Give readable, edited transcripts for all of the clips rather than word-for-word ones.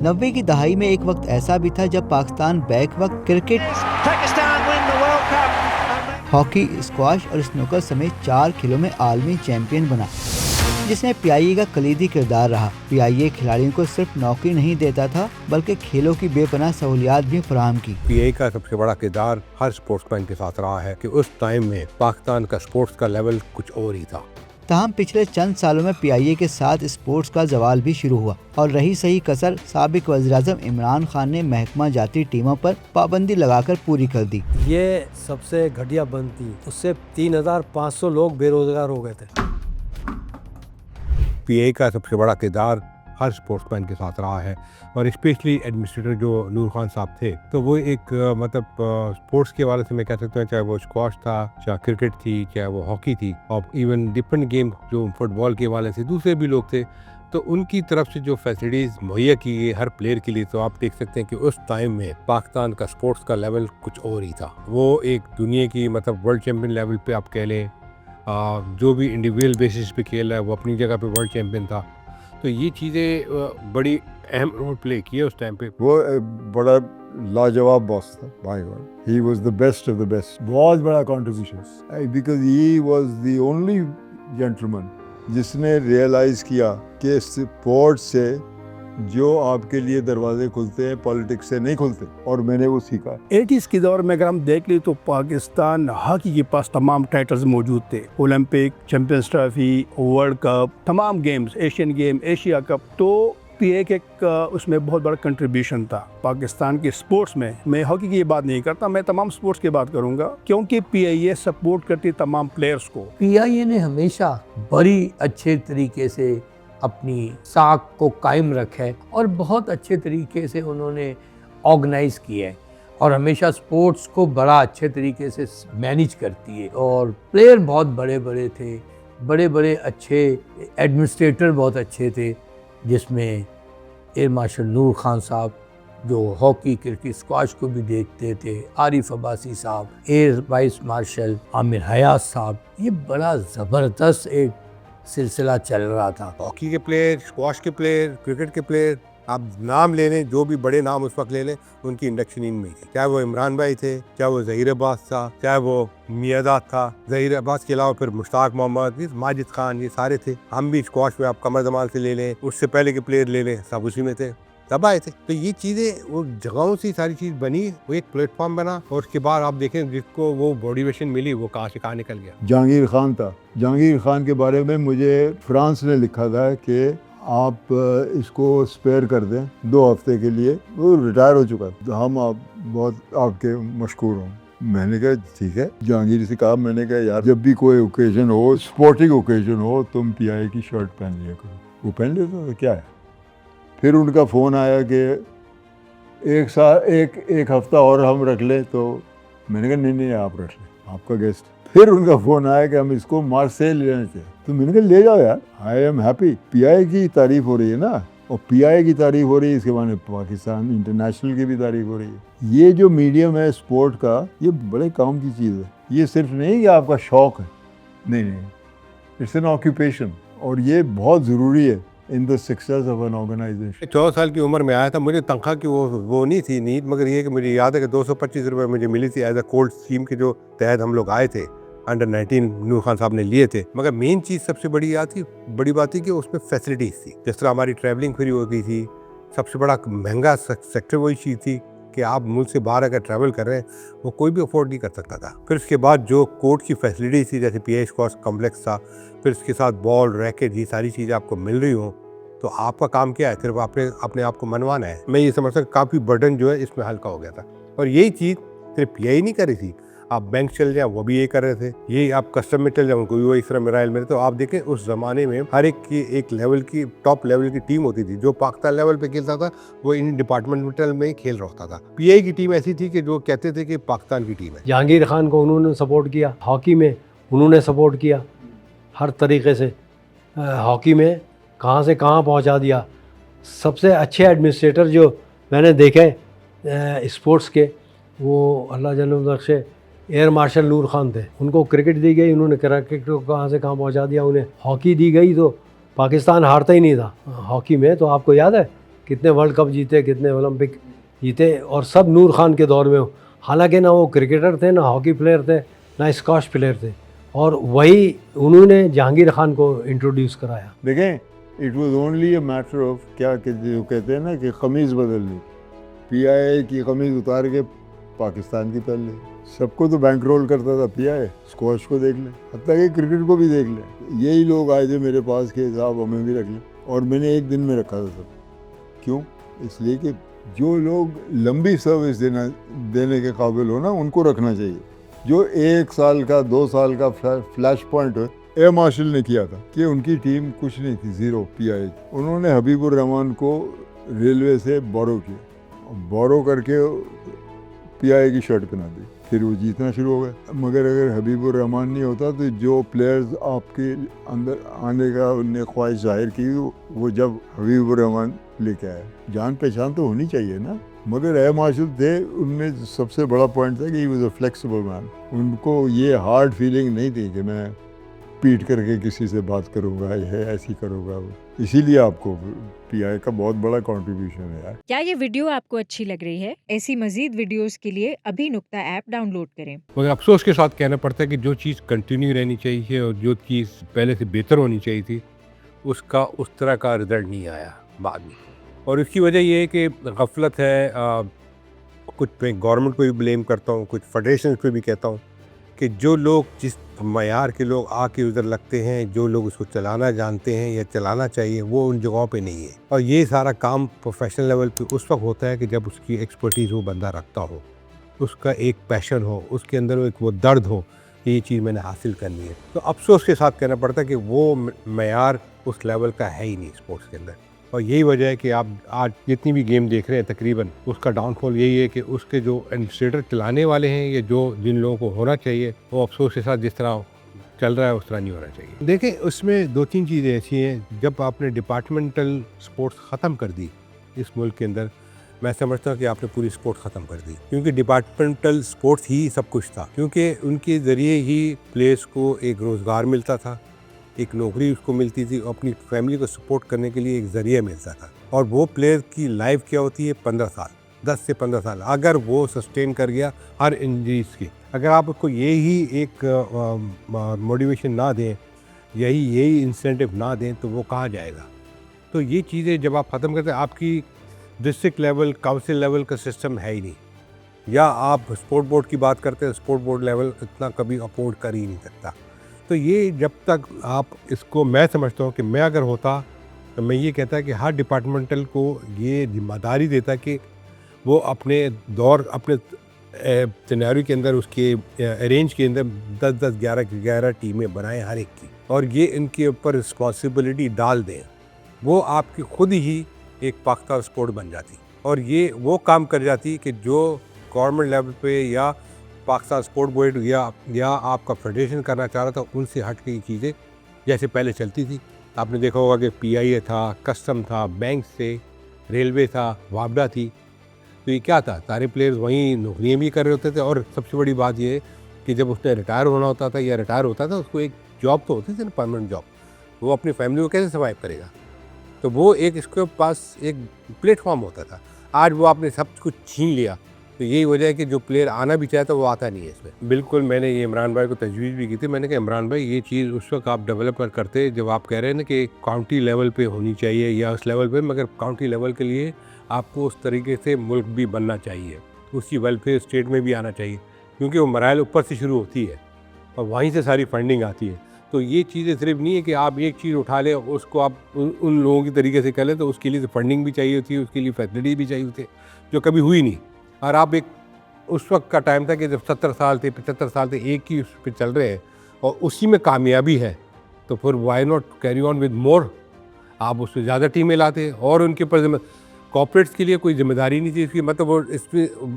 90 की दहाई में एक वक्त ऐसा भी था जब पाकिस्तान बैक वक्त क्रिकेट, हॉकी, स्क्वाश और स्नूकर समेत 4 खेलों में आलमी चैंपियन बना, जिसमें पीआईए का कलीदी किरदार रहा। पीआईए खिलाड़ियों को सिर्फ नौकरी नहीं देता था बल्कि खेलों की बेपनाह सहूलियात भी फराहम की। पीआईए का सबसे बड़ा किरदार हर स्पोर्ट्समैन के साथ रहा है कि उस टाइम में पाकिस्तान का स्पोर्ट्स का लेवल कुछ और ही था। ताहम पिछले चंद सालों में पीआईए के साथ स्पोर्ट्स का जवाल भी शुरू हुआ और रही सही कसर साबिक वज़ीर-ए-आज़म इमरान खान ने महकमा जाती टीमों पर पाबंदी लगाकर पूरी कर दी। ये सबसे घटिया बंद थी, उससे 3500 लोग बेरोजगार हो गए थे। पीआईए का सबसे बड़ा किरदार हर स्पोर्ट्समैन के साथ रहा है और स्पेशली एडमिनिस्ट्रेटर जो नूर खान साहब थे, तो वो एक स्पोर्ट्स के हवाले से मैं कह सकता हूँ, चाहे वो स्क्वाश था, चाहे क्रिकेट थी, चाहे वो हॉकी थी और इवन डिफरेंट गेम जो फुटबॉल के हवाले से दूसरे भी लोग थे, तो उनकी तरफ से जो फैसिलिटीज़ मुहैया की गई हर प्लेयर के लिए, तो आप देख सकते हैं कि उस टाइम में पाकिस्तान का स्पोर्ट्स का लेवल कुछ और ही था। वो एक दुनिया की वर्ल्ड चैम्पियन लेवल पे आप कह लें, जो भी इंडिविजुअल बेसिस पे खेल रहा है वो अपनी जगह पे वर्ल्ड चैम्पियन था। तो ये चीज़ें बड़ी अहम रोल प्ले किए उस टाइम पे। वो बड़ा लाजवाब बॉस था, भाई God, he was the best of the best. बहुत बड़ा contribution, because he was the only gentleman जिसने रियलाइज किया कि स्पोर्ट्स से जो आपके लिए दरवाजे खुलते हैं पॉलिटिक्स से नहीं खुलते, और मैंने वो सीखा। 80s के दौर में अगर हम देख लें तो पाकिस्तान हॉकी के पास तमाम टाइटल्स मौजूद थे, Olympic, champions trophy, world cup, तमाम games, Asian game, Asia cup. तो पीआईए के उसमें बहुत बड़ा कंट्रीब्यूशन था पाकिस्तान के स्पोर्ट्स में। मैं हॉकी की बात नहीं करता, मैं तमाम स्पोर्ट्स की बात करूंगा, क्योंकि पीआईए सपोर्ट करती तमाम प्लेयर्स को। पीआईए ने हमेशा बड़ी अच्छे तरीके से अपनी साख को कायम रखा है और बहुत अच्छे तरीके से उन्होंने ऑर्गेनाइज किया है और हमेशा स्पोर्ट्स को बड़ा अच्छे तरीके से मैनेज करती है। और प्लेयर बहुत बड़े बड़े थे, बड़े बड़े अच्छे एडमिनिस्ट्रेटर बहुत अच्छे थे, जिसमें एयर मार्शल नूर खान साहब जो हॉकी, क्रिकेट, स्क्वाश को भी देखते थे, आरिफ अब्बासी साहब, एयर वाइस मार्शल आमिर हयात साहब, ये बड़ा ज़बरदस्त एक सिलसिला चल रहा था। हॉकी के प्लेयर, स्क्वाश के प्लेयर, क्रिकेट के प्लेयर, आप नाम ले लें, जो भी बड़े नाम उस वक्त ले लें, उनकी इंडक्शन इनमें ही, चाहे वो इमरान भाई थे, चाहे वो ज़हीर अब्बास था, चाहे वो मियादाद था, ज़हीर अब्बास के अलावा फिर मुश्ताक मोहम्मद, माजिद खान, ये सारे थे। हम भी स्क्वाश में आप कमर जमाल से ले लें, उससे पहले के प्लेयर ले लें, सब उसी में थे, तब आए थे। तो ये चीज़ें वो जगहों से सारी चीज़ बनी, वो एक प्लेटफॉर्म बना और उसके बाद आप देखें जिसको वो मोटिवेशन मिली वो कहाँ से कहाँ निकल गया। जहांगीर खान था, जहांगीर खान के बारे में मुझे फ्रांस ने लिखा था कि आप इसको स्पेयर कर दें 2 हफ्ते के लिए, वो रिटायर हो चुका था, हम आप बहुत आपके मशकूर हों। मैंने कहा ठीक है, जहांगीर से कहा, मैंने कहा यार जब भी कोई ओकेजन हो, स्पोर्टिंग ओकेजन हो, तुम पीआईए की शर्ट पहन लिया करो। वो पहन लेता तो क्या है। फिर उनका फ़ोन आया कि एक हफ्ता और हम रख लें, तो मैंने कहा नहीं आप रख लें, आपका गेस्ट। फिर उनका फ़ोन आया कि हम इसको मार्सेल ले लेना चाहिए, तो मैंने कहा ले जाओ यार, आई एम हैप्पी। पीआईए की तारीफ हो रही है ना, और पीआईए की तारीफ हो रही है, इसके बाद पाकिस्तान इंटरनेशनल की भी तारीफ हो रही है। ये जो मीडियम है स्पोर्ट का, ये बड़े काम की चीज़ है। ये सिर्फ नहीं कि आपका शौक़ है, नहीं, इट्स एन ऑक्यूपेशन, और ये बहुत ज़रूरी है in the success of an organisation. 14 साल की उम्र में आया था, मुझे तनख्वाह की वो नहीं थी नीड, मगर ये कि मुझे याद है कि 225 रुपये मुझे मिली थी एज अ कोल्ड स्कीम के जो तहत हम लोग आए थे, अंडर 19 नूर खान साहब ने लिए थे। मगर मेन चीज़ सबसे बड़ी बात थी कि उसमें फैसिलिटीज़ थी। जिस तरह हमारी ट्रैवलिंग फ्री हो गई थी, सबसे बड़ा महंगा सेक्टर वही चीज़ थी कि आप मुल्क से बाहर अगर ट्रैवल कर रहे हैं वो कोई भी अफोर्ड नहीं कर सकता था। फिर उसके बाद जो कोर्ट की फैसिलिटीज़ थी, जैसे पीआईए स्क्वाश कॉम्प्लेक्स था, फिर उसके साथ बॉल, रैकेट, ये सारी चीज़ें आपको मिल रही हों, तो आपका काम क्या है, सिर्फ अपने आप को मनवाना है। मैं ये समझता हूँ काफ़ी बर्डन जो है इसमें हल्का हो गया था। और यही चीज़ सिर्फ पीआईए नहीं कर रही थी, आप बैंक चल जाए वो भी ये कर रहे थे, ये आप कस्टम में चल जाए उनको भी वो इस तरह मिराइल मेरे। तो आप देखें उस ज़माने में हर एक की एक लेवल की टॉप लेवल की टीम होती थी। जो पाकिस्तान लेवल पे खेलता था वो इन डिपार्टमेंटल में ही खेल रहा होता था। पीआईए की टीम ऐसी थी कि जो कहते थे कि पाकिस्तान की टीम है। जहांगीर खान को उन्होंने सपोर्ट किया, हॉकी में उन्होंने सपोर्ट किया हर तरीके से, हॉकी में कहाँ से कहाँ पहुँचा दिया। सबसे अच्छे एडमिनिस्ट्रेटर जो मैंने देखे स्पोर्ट्स के, वो अल्लाह जल्ल बख्शे एयर मार्शल नूर खान थे। उनको क्रिकेट दी गई, उन्होंने क्रिकेट को कहाँ से कहाँ पहुँचा दिया। उन्हें हॉकी दी गई तो पाकिस्तान हारता ही नहीं था हॉकी में। तो आपको याद है कितने वर्ल्ड कप जीते, कितने ओलंपिक जीते, और सब नूर खान के दौर में हो। हालांकि ना वो क्रिकेटर थे, ना हॉकी प्लेयर थे, ना स्क्वॉश प्लेयर थे, और वही उन्होंने जहांगीर खान को इंट्रोड्यूस कराया। देखें, it was only a matter of क्या जो कहते हैं ना कि कमीज़ बदलनी। पीआईए की कमीज़ उतार के पाकिस्तान की पहन ली। सबको तो बैंक रोल करता था पीआईए, स्क्वॉश को देख लें, हत्ता कि क्रिकेट को भी देख लें। यही लोग आए थे मेरे पास के साहब हमें भी रख लें, और मैंने एक दिन में रखा था सब। क्यों? इसलिए कि जो लोग लंबी सर्विस देने के काबिल हो ना, उनको रखना चाहिए। जो 1 साल का 2 साल का फ्लैश पॉइंट हो, एयर मार्शल ने किया था कि उनकी टीम कुछ नहीं थी, ज़ीरो पीआई। उन्होंने हबीबुर रहमान को रेलवे से बोरो किया, बोरो करके पीआई की शर्ट पहना दी, फिर वो जीतना शुरू हो गए। मगर अगर हबीबुर रहमान नहीं होता तो जो प्लेयर्स आपके अंदर आने का उनने ख्वाहिश जाहिर की, वो जब हबीबुर रहमान लेके आए, जान पहचान तो होनी चाहिए ना। मगर एयर मार्शल थे, उनमें सबसे बड़ा पॉइंट था कि he was a flexible man. उनको ये हार्ड फीलिंग नहीं थी कि मैं पीट करके किसी से बात करूंगा या ऐसी करूंगा। इसीलिए आपको पीआई का बहुत बड़ा कंट्रीब्यूशन है यार। क्या ये वीडियो आपको अच्छी लग रही है? ऐसी मजीद वीडियोस के लिए अभी नुक्ता ऐप डाउनलोड करें। मगर अफसोस के साथ कहना पड़ता है कि जो चीज़ कंटिन्यू रहनी चाहिए और जो चीज़ पहले से बेहतर होनी चाहिए थी, उसका उस तरह का रिजल्ट नहीं आया बाद में। और इसकी वजह ये है कि गफलत है। कुछ मैं गवर्नमेंट को भी ब्लेम करता हूँ, कुछ फेडरेशन पे भी कहता हूँ कि जो लोग जिस मयार के लोग आके उधर लगते हैं, जो लोग उसको चलाना जानते हैं या चलाना चाहिए, वो उन जगहों पे नहीं है। और ये सारा काम प्रोफेशनल लेवल पे उस वक्त होता है कि जब उसकी एक्सपर्टीज़ वो बंदा रखता हो, उसका एक पैशन हो, उसके अंदर एक वो दर्द हो कि ये चीज़ मैंने हासिल करनी है। तो अफसोस के साथ कहना पड़ता है कि वो मयार उस लेवल का है ही नहीं स्पोर्ट्स के अंदर। और यही वजह है कि आप आज जितनी भी गेम देख रहे हैं तकरीबन, उसका डाउनफॉल यही है कि उसके जो एडमिनिस्ट्रेटर चलाने वाले हैं या जो जिन लोगों को होना चाहिए, वो अफसोस के साथ जिस तरह चल रहा है उस तरह नहीं होना चाहिए। देखें, उसमें 2-3 चीज़ें ऐसी हैं। जब आपने डिपार्टमेंटल स्पोर्ट्स ख़त्म कर दी इस मुल्क के अंदर, मैं समझता हूँ कि आपने पूरी स्पोर्ट्स ख़त्म कर दी, क्योंकि डिपार्टमेंटल स्पोर्ट्स ही सब कुछ था। क्योंकि उनके ज़रिए ही प्लेयर्स को एक रोज़गार मिलता था, एक नौकरी उसको मिलती थी, अपनी फैमिली को सपोर्ट करने के लिए एक ज़रिया मिलता था। और वो प्लेयर की लाइफ क्या होती है? 15 साल, 10 से 15 साल अगर वो सस्टेन कर गया हर इंजरीज की। अगर आप उसको यही एक मोटिवेशन ना दें, यही इंसेंटिव ना दें, तो वो कहाँ जाएगा? तो ये चीज़ें जब आप ख़त्म करते हैं, आपकी डिस्ट्रिक्ट लेवल, काउंसिल लेवल का सिस्टम है ही नहीं। या आप स्पोर्ट बोर्ड की बात करते हैं, स्पोर्ट बोर्ड लेवल इतना कभी अफोर्ड कर ही नहीं सकता। तो ये जब तक आप इसको, मैं समझता हूँ कि मैं अगर होता तो मैं ये कहता कि हर डिपार्टमेंटल को ये जिम्मेदारी देता कि वो अपने दौर, अपने सिनेरियो के अंदर, उसके अरेंज के अंदर 10-10, 11-11 टीमें बनाएं हर एक की, और ये इनके ऊपर रिस्पॉन्सिबिलिटी डाल दें। वो आपकी खुद ही एक पाख्ता स्पोर्ट बन जाती, और ये वो काम कर जाती कि जो गवर्नमेंट लेवल पे या पाकिस्तान स्पोर्ट बोर्ड या आपका फेडरेशन करना चाह रहा था, उनसे हट के चीज़ें जैसे पहले चलती थी। आपने देखा होगा कि पीआईए था, कस्टम था, बैंक से, रेलवे था, वापडा थी। तो ये क्या था? सारे प्लेयर्स वहीं नौकरियाँ भी कर रहे होते थे। और सबसे बड़ी बात ये है कि जब उसने रिटायर होना होता था या रिटायर होता था, उसको एक जॉब तो होती थी ना, परमानेंट जॉब। वो अपनी फैमिली को कैसे सर्वाइव करेगा? तो वो एक इसके पास एक प्लेटफॉर्म होता था। आज वो आपने सब कुछ छीन लिया। तो यही वजह है कि जो प्लेयर आना भी चाहता है वो आता नहीं है इसमें। बिल्कुल, मैंने ये इमरान भाई को तजवीज़ भी की थी। मैंने कहा, इमरान भाई, ये चीज़ उस वक्त आप डेवलपमेंट करते जब आप कह रहे हैं ना कि काउंटी लेवल पे होनी चाहिए या उस लेवल पे, मगर काउंटी लेवल के लिए आपको उस तरीके से मुल्क भी बनना चाहिए, उसकी वेलफेयर स्टेट में भी आना चाहिए, क्योंकि वो मराइल ऊपर से शुरू होती है और वहीं से सारी फंडिंग आती है। तो ये चीज़ें सिर्फ नहीं है कि आप एक चीज़ उठा लें, उसको आप उन लोगों की तरीके से कर लें, तो उसके लिए फंडिंग भी चाहिए होती है, उसके लिए फैसिलिटी भी चाहिए होती है, जो कभी हुई नहीं। और आप एक, उस वक्त का टाइम था कि जब 70 साल थे, 75 साल थे, एक ही उस पर चल रहे हैं और उसी में कामयाबी है, तो फिर why not carry on with more. आप उससे ज़्यादा टीमें लाते और उनके ऊपर कॉर्पोरेट्स के लिए कोई जिम्मेदारी नहीं थी इसकी, मतलब वो इसमें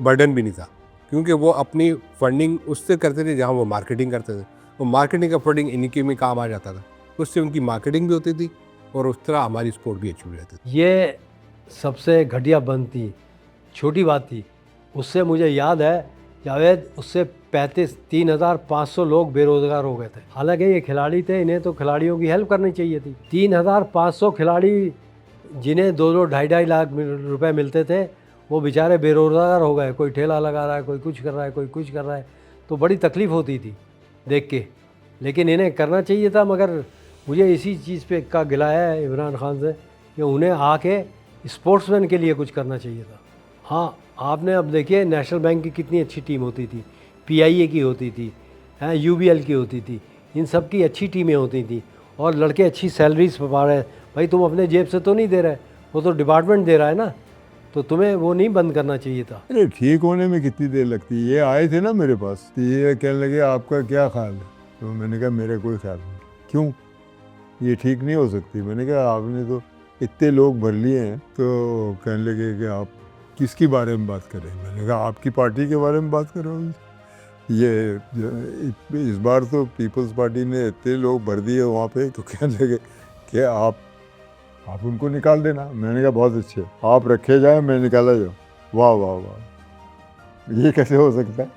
बर्डन भी नहीं था, क्योंकि वो अपनी फंडिंग उससे करते थे जहाँ वो मार्केटिंग करते थे। वो मार्केटिंग का फंडिंग इनके में काम आ जाता था, उससे उनकी मार्केटिंग भी होती थी और उस तरह हमारी स्पोर्ट भी अच्छी हो जाती थी। ये सबसे घटिया बंद थी, छोटी बात थी। उससे मुझे याद है जावेद, उससे 3,500 लोग बेरोजगार हो गए थे। हालांकि ये खिलाड़ी थे, इन्हें तो खिलाड़ियों की हेल्प करनी चाहिए थी। 3,500 खिलाड़ी जिन्हें 2-2 ढाई लाख रुपए मिलते थे वो बेचारे बेरोज़गार हो गए, कोई ठेला लगा रहा है, कोई कुछ कर रहा है, कोई कुछ कर रहा है, तो बड़ी तकलीफ़ होती थी देख के। लेकिन इन्हें करना चाहिए था, मगर मुझे इसी चीज़ पे का गिला है इमरान खान से कि उन्हें आके स्पोर्ट्समैन के लिए कुछ करना चाहिए था। हाँ, आपने अब देखिए नेशनल बैंक की कितनी अच्छी टीम होती थी, PIA की होती थी, UBL की होती थी, इन सब की अच्छी टीमें होती थी और लड़के अच्छी सैलरीज पा रहे हैं। भाई तुम अपने जेब से तो नहीं दे रहे, वो तो डिपार्टमेंट दे रहा है ना, तो तुम्हें वो नहीं बंद करना चाहिए था। अरे ठीक होने में कितनी देर लगती है? ये आए थे ना मेरे पास, तो ये कहने लगे आपका क्या ख्याल है? तो मैंने कहा मेरा कोई ख्याल नहीं। क्यों? ये ठीक नहीं हो सकती। मैंने कहा आपने तो इतने लोग भर लिए हैं। तो कहने लगे कि आप किसके बारे में बात कर रहे हैं? मैंने कहा आपकी पार्टी के बारे में बात कर रहा हूँ। ये इस बार तो पीपल्स पार्टी ने इतने लोग भर दिए वहाँ पे, तो कहने लगे कि आप उनको निकाल देना। मैंने कहा बहुत अच्छे, आप रखे जाए, मैं निकाला जाऊँ। वाह वाह वाह, ये कैसे हो सकता है?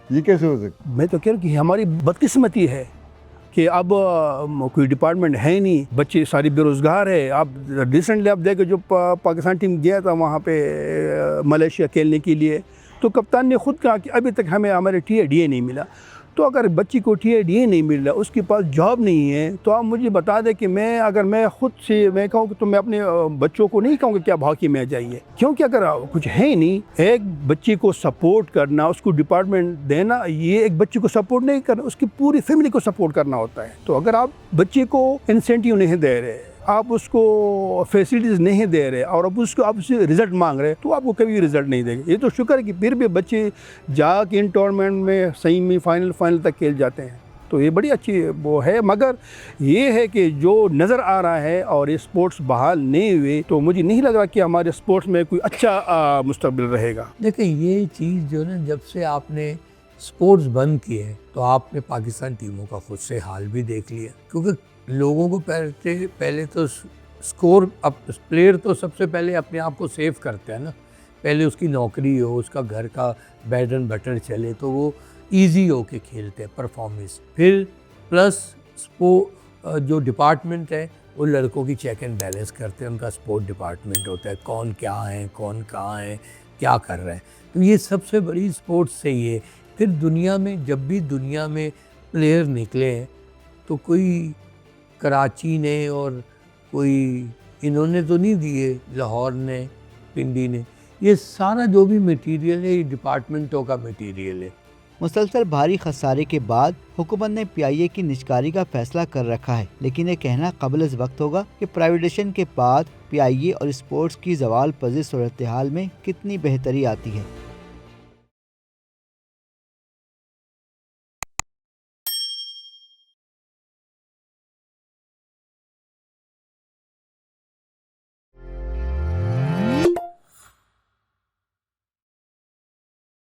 ये कैसे हो सकता है? मैं तो कह रहा हूँ कि हमारी बदकिस्मती है कि अब कोई डिपार्टमेंट है ही नहीं, बच्चे सारी बेरोज़गार है। आप रिसेंटली आप देखो जो पाकिस्तान टीम गया था वहाँ पे मलेशिया खेलने के लिए, तो कप्तान ने खुद कहा कि अभी तक हमें हमारे TADA नहीं मिला। तो अगर बच्ची को TADA नहीं मिल रहा, उसके पास जॉब नहीं है, तो आप मुझे बता दें कि अगर मैं खुद से मैं कहूँ तो मैं अपने बच्चों को नहीं कहूँगा कि आप हॉकी में जाइए, क्योंकि अगर कुछ है ही नहीं। एक बच्चे को सपोर्ट करना, उसको डिपार्टमेंट देना, ये एक बच्चे को सपोर्ट नहीं करना, उसकी पूरी फैमिली को सपोर्ट करना होता है। तो अगर आप बच्चे को इंसेंटिव नहीं दे रहे, आप उसको फैसिलिटीज़ नहीं दे रहे और अब उसको आप उससे रिज़ल्ट मांग रहे, तो आपको कभी रिज़ल्ट नहीं देंगे। ये तो शुक्र है कि फिर भी बच्चे जाके इन टूर्नामेंट में सेमीफाइनल तक खेल जाते हैं, तो ये बड़ी अच्छी वो है। मगर ये है कि जो नज़र आ रहा है और ये स्पोर्ट्स बहाल नहीं हुए, तो मुझे नहीं लग रहा कि हमारे स्पोर्ट्स में कोई अच्छा मुस्तकबिल रहेगा। देखिए ये चीज़ जो ना, जब से आपने स्पोर्ट्स बंद किए तो आपने पाकिस्तान टीमों का खुद से हाल भी देख लिया, क्योंकि लोगों को पहले तो स्कोर, अब प्लेयर तो सबसे पहले अपने आप को सेव करते हैं ना, पहले उसकी नौकरी हो, उसका घर का ब्रेड एंड बटर चले, तो वो इजी हो के खेलते हैं परफॉर्मेंस। फिर प्लस जो डिपार्टमेंट है वो लड़कों की चेक एंड बैलेंस करते हैं, उनका स्पोर्ट डिपार्टमेंट होता है, कौन क्या है, कौन कहाँ है, क्या कर रहा है। तो ये सबसे बड़ी स्पोर्ट्स से ही है। फिर दुनिया में जब भी दुनिया में प्लेयर निकले हैं, तो कोई कराची ने और कोई इन्होंने तो नहीं दिए, लाहौर ने, पिंडी ने, ये सारा जो भी मटेरियल है ये डिपार्टमेंटों का मटेरियल है। मुसलसल भारी खसारे के बाद हुकूमत ने PIA की निजकारी का फैसला कर रखा है, लेकिन ये कहना क़ाबिल वक्त होगा कि प्राइवेटाइजेशन के बाद PIA और स्पोर्ट्स की ज़वाल पज़ीर सूरत हाल में कितनी बेहतरी आती है।